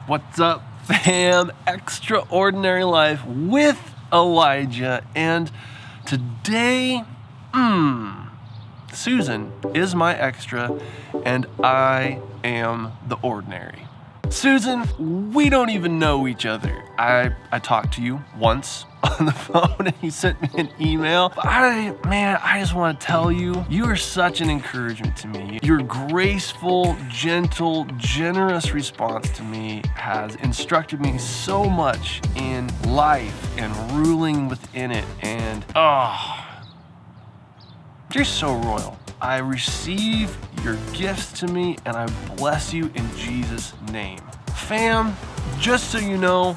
What's up, fam? Extraordinary Life with Elijah. And today, Susan is my extra, and I am the ordinary. Susan, we don't even know each other. I talked to you once on the phone and you sent me an email. But I just want to tell you, you are such an encouragement to me. Your graceful, gentle, generous response to me has instructed me so much in life and ruling within it. And you're so royal. I receive your gifts to me and I bless you in Jesus' name. Fam, just so you know,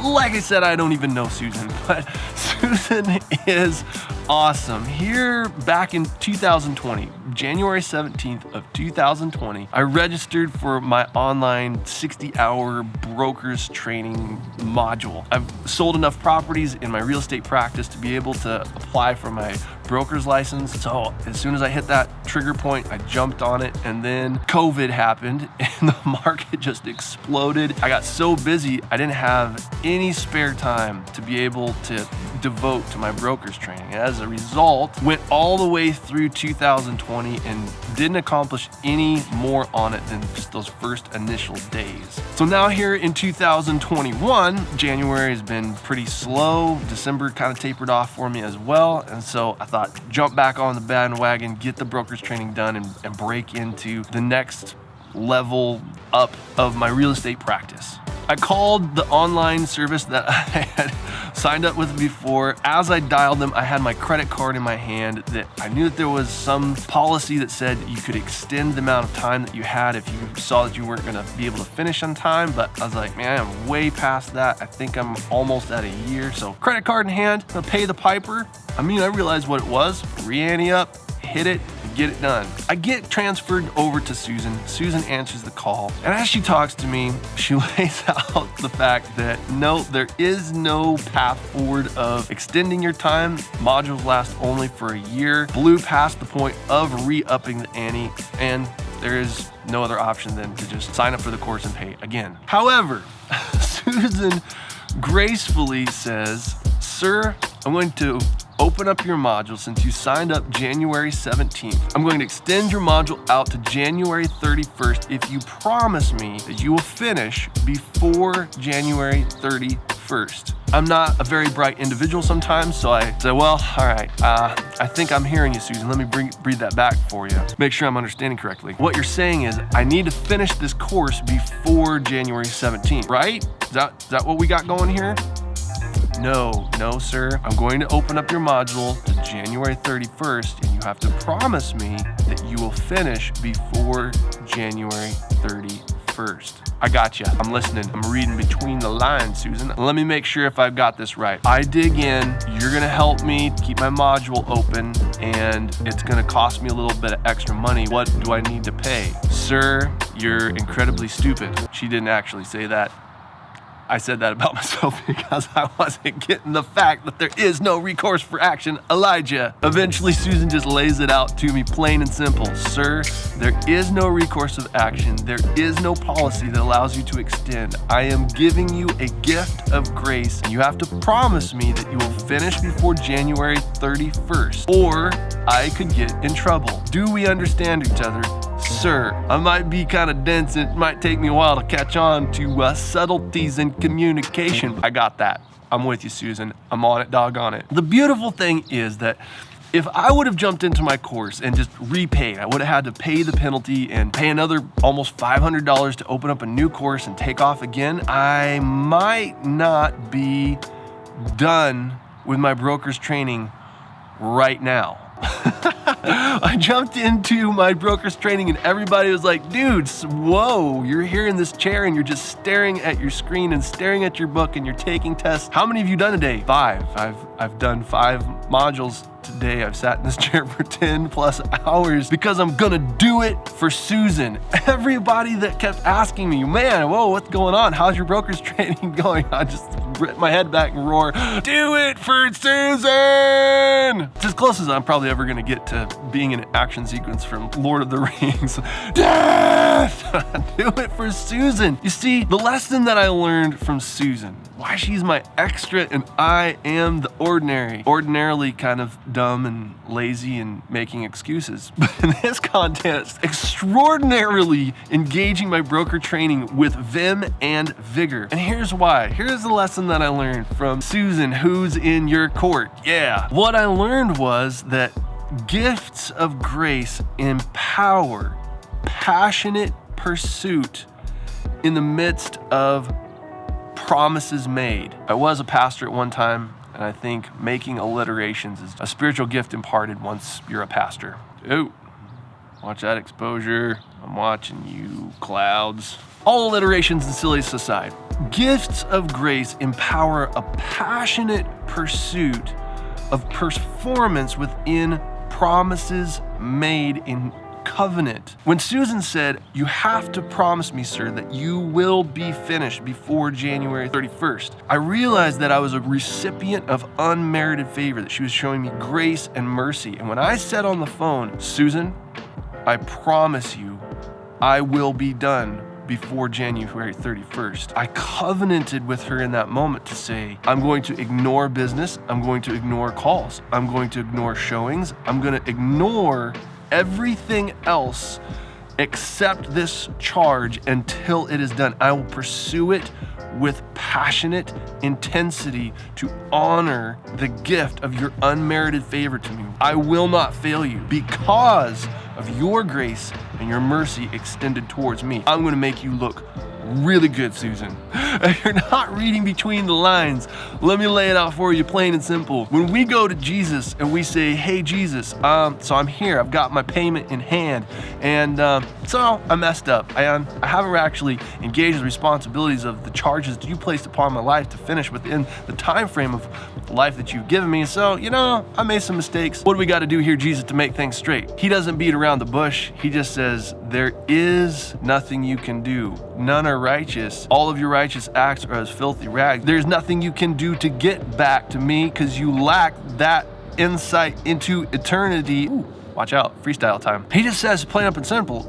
like I said, I don't even know Susan, but Susan is awesome. Here back in 2020, January 17th of 2020, I registered for my online 60-hour brokers training module. I've sold enough properties in my real estate practice to be able to apply for my broker's license. So as soon as I hit that trigger point, I jumped on it, and then COVID happened and the market just exploded. I got so busy, I didn't have any spare time to be able to devote to my broker's training. As a result, went all the way through 2020 and didn't accomplish any more on it than just those first initial days. So now here in 2021, January has been pretty slow. December kind of tapered off for me as well. And so I thought, jump back on the bandwagon, get the broker's training done, and break into the next level up of my real estate practice. I called the online service that I had signed up with before. As I dialed them, I had my credit card in my hand. That I knew that there was some policy that said you could extend the amount of time that you had if you saw that you weren't gonna be able to finish on time. But I was like, man, I'm way past that. I think I'm almost at a year. So credit card in hand, I'm gonna pay the piper. I realized what it was. Re-ante up, hit it, get it done. I get transferred over to Susan. Susan answers the call. And as she talks to me, she lays out the fact that no, there is no path forward of extending your time. Modules last only for a year. Blew past the point of re-upping the ante, and there is no other option than to just sign up for the course and pay again. However, Susan gracefully says, "Sir, I'm going to open up your module since you signed up January 17th. I'm going to extend your module out to January 31st if you promise me that you will finish before January 31st. I'm not a very bright individual sometimes, so I said, well, all right, I think I'm hearing you, Susan. Let me breathe that back for you. Make sure I'm understanding correctly. What you're saying is I need to finish this course before January 17th, right? Is that what we got going here? No, sir. I'm going to open up your module to January 31st, and you have to promise me that you will finish before January 31st. I got you. I'm listening. I'm reading between the lines, Susan. Let me make sure if I've got this right. I dig in. You're going to help me keep my module open, and it's going to cost me a little bit of extra money. What do I need to pay? Sir, you're incredibly stupid. She didn't actually say that. I said that about myself because I wasn't getting the fact that there is no recourse for action, Elijah. Eventually, Susan just lays it out to me plain and simple. Sir, there is no recourse of action. There is no policy that allows you to extend. I am giving you a gift of grace, and you have to promise me that you will finish before January 31st, or I could get in trouble. Do we understand each other? Sir, I might be kind of dense. It might take me a while to catch on to subtleties in communication. I got that. I'm with you, Susan. I'm on it, doggone it. The beautiful thing is that if I would have jumped into my course and just repaid, I would have had to pay the penalty and pay another almost $500 to open up a new course and take off again. I might not be done with my broker's training right now. I jumped into my broker's training and everybody was like, dude, whoa, you're here in this chair and you're just staring at your screen and staring at your book and you're taking tests. How many have you done today? 5. I've done 5 modules today. I've sat in this chair for 10 plus hours because I'm gonna do it for Susan. Everybody that kept asking me, man, whoa, what's going on? How's your broker's training going? I just bend my head back and roar, "Do it for Susan!" It's as close as I'm probably ever gonna get to being an action sequence from Lord of the Rings. Death! Do it for Susan. You see, the lesson that I learned from Susan, why she's my extra and I am the ordinary. Ordinarily kind of dumb and lazy and making excuses. But in this context, extraordinarily engaging my broker training with vim and vigor. And here's why. Here's the lesson that I learned from Susan, who's in your court. Yeah. What I learned was that gifts of grace empower passionate pursuit in the midst of promises made. I was a pastor at one time, and I think making alliterations is a spiritual gift imparted once you're a pastor. Oh, watch that exposure. I'm watching you, clouds. All alliterations and silliness aside, gifts of grace empower a passionate pursuit of performance within promises made in covenant. When Susan said, "You have to promise me, sir, that you will be finished before January 31st, I realized that I was a recipient of unmerited favor, that she was showing me grace and mercy. And when I said on the phone, "Susan, I promise you, I will be done before January 31st. I covenanted with her in that moment to say, I'm going to ignore business, I'm going to ignore calls, I'm going to ignore showings, I'm going to ignore everything else except this charge until it is done. I will pursue it with passionate intensity to honor the gift of your unmerited favor to me. I will not fail you because of your grace and your mercy extended towards me. I'm going to make you look really good, Susan." If you're not reading between the lines, let me lay it out for you plain and simple. When we go to Jesus and we say, "Hey Jesus, so I'm here, I've got my payment in hand, and so I messed up. I haven't actually engaged the responsibilities of the charges that you placed upon my life to finish within the time frame of the life that you've given me. So, I made some mistakes. What do we got to do here, Jesus, to make things straight?" He doesn't beat around the bush. He just says, "There is nothing you can do. None are righteous. All of your righteous acts are as filthy rags. There's nothing you can do to get back to me because you lack that insight into eternity." Ooh, watch out, freestyle time. He just says, plain up and simple,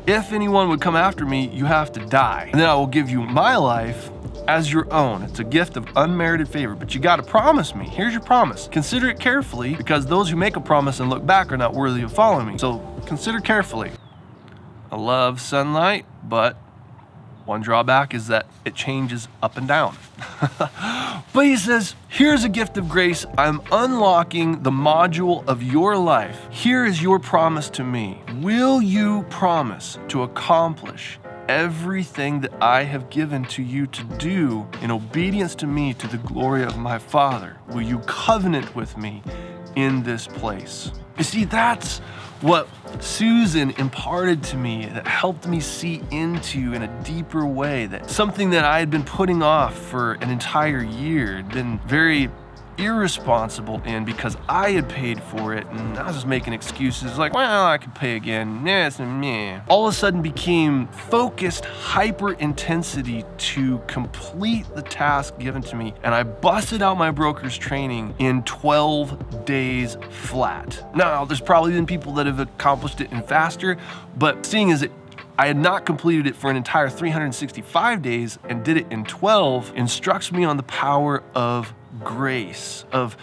if anyone would come after me, you have to die. And then I will give you my life as your own. It's a gift of unmerited favor, but you got to promise me. Here's your promise. Consider it carefully, because those who make a promise and look back are not worthy of following me. So consider carefully. I love sunlight, but one drawback is that it changes up and down. But he says, here's a gift of grace. I'm unlocking the module of your life. Here is your promise to me. Will you promise to accomplish everything that I have given to you to do in obedience to me, to the glory of my Father? Will you covenant with me in this place? You see, that's what Susan imparted to me, that helped me see into in a deeper way, that something that I had been putting off for an entire year, had been very irresponsible in because I had paid for it and I was just making excuses like, well, I could pay again. Meh. All of a sudden became focused hyper intensity to complete the task given to me, and I busted out my broker's training in 12 days flat. Now, there's probably been people that have accomplished it in faster, but seeing as I had not completed it for an entire 365 days and did it in 12, instructs me on the power of grace, of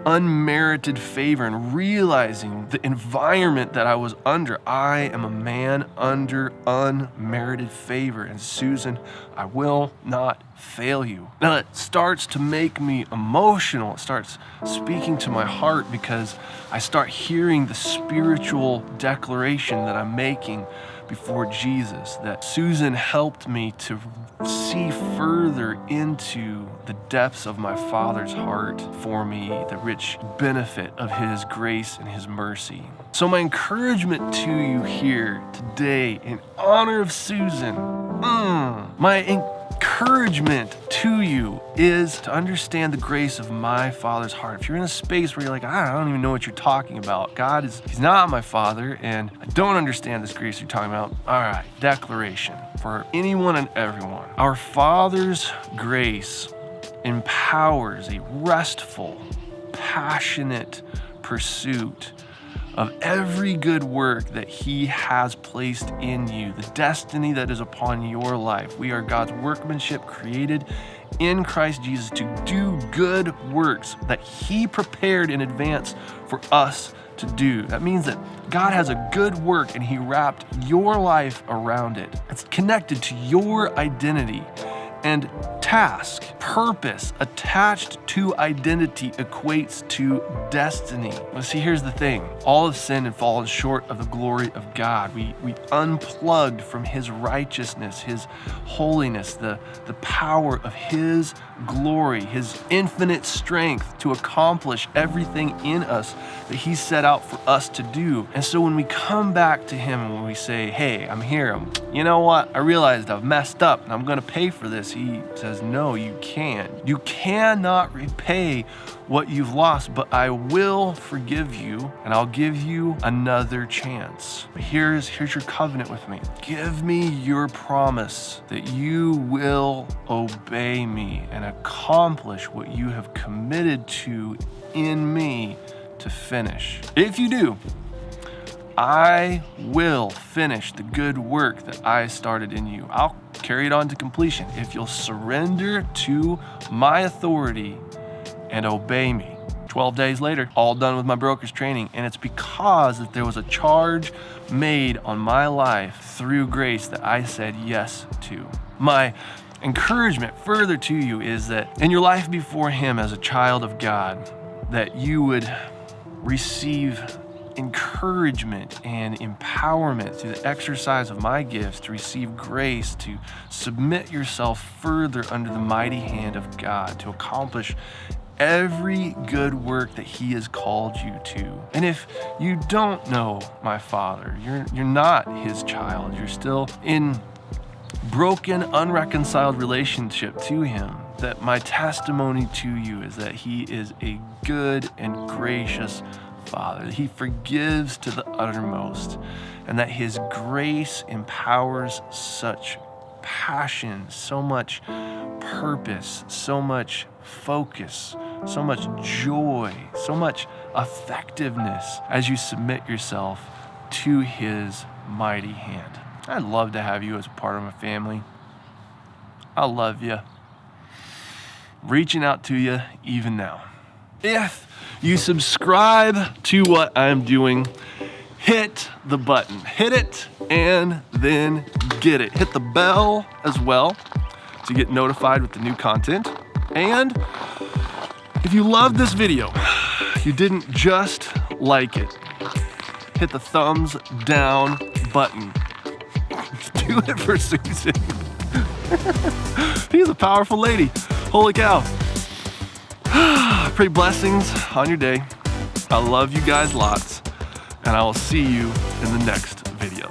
unmerited favor, and realizing the environment that I was under. I am a man under unmerited favor, and Susan, I will not fail you. Now it starts to make me emotional. It starts speaking to my heart because I start hearing the spiritual declaration that I'm making before Jesus, that Susan helped me to see further into the depths of my Father's heart for me, the rich benefit of His grace and His mercy. So my encouragement to you here today, in honor of Susan, my encouragement to you is to understand the grace of my Father's heart. If you're in a space where you're like, I don't even know what you're talking about, He's not my Father, and I don't understand this grace you're talking about. All right, declaration for anyone and everyone. Our Father's grace empowers a restful, passionate pursuit of every good work that he has placed in you, the destiny that is upon your life. We are God's workmanship, created in Christ Jesus to do good works that he prepared in advance for us to do. That means that God has a good work and he wrapped your life around it. It's connected to your identity. And task, purpose, attached to identity equates to destiny. Well, see, here's the thing. All have sinned and fallen short of the glory of God. We unplugged from his righteousness, his holiness, the power of his glory, his infinite strength to accomplish everything in us that he set out for us to do. And so when we come back to him and when we say, hey, I'm here, you know what? I realized I've messed up and I'm going to pay for this. He says, no, you can't. You cannot repay what you've lost, but I will forgive you and I'll give you another chance. Here's your covenant with me. Give me your promise that you will obey me and accomplish what you have committed to in me to finish. If you do, I will finish the good work that I started in you. I'll carry it on to completion if you'll surrender to my authority and obey me. 12 days later, all done with my broker's training, and it's because that there was a charge made on my life through grace that I said yes to. My encouragement further to you is that in your life before him as a child of God, that you would receive encouragement and empowerment through the exercise of my gifts to receive grace, to submit yourself further under the mighty hand of God, to accomplish every good work that he has called you to. And if you don't know my Father, you're not his child, you're still in broken, unreconciled relationship to him, that my testimony to you is that he is a good and gracious Father, that he forgives to the uttermost, and that his grace empowers such passion, so much purpose, so much focus, so much joy, so much effectiveness as you submit yourself to his mighty hand. I'd love to have you as a part of my family. I love you. Reaching out to you even now. If you subscribe to what I'm doing, hit the button. Hit it and then get it. Hit the bell as well to get notified with the new content. And if you loved this video, you didn't just like it, hit the thumbs down button. Do it for Susan. She's a powerful lady. Holy cow. Pray blessings on your day. I love you guys lots, and I will see you in the next video.